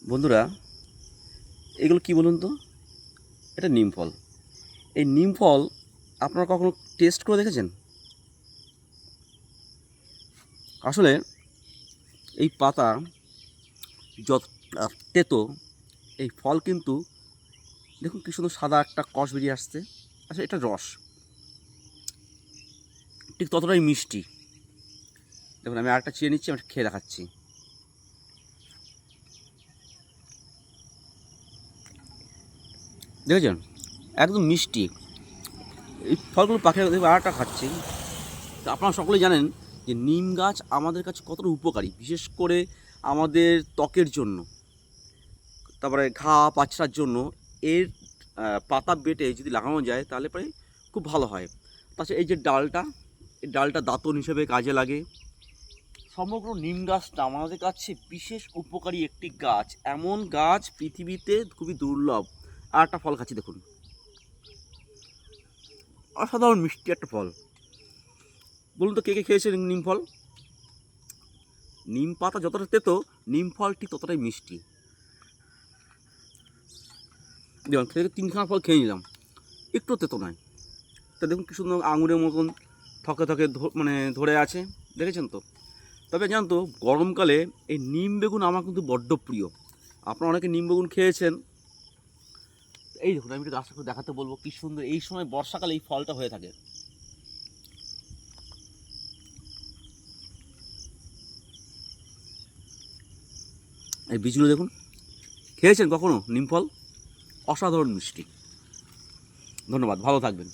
বন্ধুরা, এগুলো কি বলুন তো? এটা নিম ফল। এই নিম ফল আপনারা কখনো টেস্ট করে দেখেছেন? আসলে এই পাতা যত তেতো, এই ফল কিন্তু দেখুন কি সুন্দর সাদা একটা কষ বেরিয়ে আসছে। আচ্ছা, এটা রস ঠিক ততটাই মিষ্টি। দেখুন, আমি আরেকটা চিয়ে নিচ্ছি, আমি খেয়ে দেখাচ্ছি। দেখেছেন? একদম মিষ্টি। এই ফলগুলো পাখি দেখুন আরেকটা খাচ্ছি। তো আপনারা সকলেই জানেন যে নিম গাছ আমাদের কাছে কতটা উপকারী, বিশেষ করে আমাদের ত্বকের জন্য, তারপরে ঘা পাচড়ার জন্য এর পাতা বেটে যদি লাগানো যায় তাহলে পরে খুব ভালো হয়। তাছাড়া এই যে ডালটা, এই ডালটা দাঁতন হিসেবে কাজে লাগে। সমগ্র নিম গাছটা আমাদের কাছে বিশেষ উপকারী একটি গাছ। এমন গাছ পৃথিবীতে খুবই দুর্লভ। আর একটা ফল খাচ্ছি দেখুন, অসাধারণ মিষ্টি একটা ফল। বলুন তো কে কে খেয়েছেন নিম ফল? নিম পাতা যতটা তেতো, নিম ফল ঠিক ততটাই মিষ্টি। দেখুন, থেকে তিনখানা ফল খেয়ে নিলাম, একটু তেতো নয়। তা দেখুন কি সুন্দর আঙুরের মতন থকে থকে মানে ধরে আছে, দেখেছেন তো? তবে জানেন তো, গরমকালে এই নিম বেগুন আমার কিন্তু বড্ড প্রিয়। আপনারা অনেকে নিম বেগুন খেয়েছেন। এই দেখুন, আমি একটু গাছটা একটু দেখাতে বলবো, কি সুন্দর এই সময় বর্ষাকালে এই ফলটা হয়ে থাকে। এই বীজগুলো দেখুন। খেয়েছেন কখনো নিম ফল? অসাধারণ মিষ্টি। ধন্যবাদ, ভালো থাকবেন।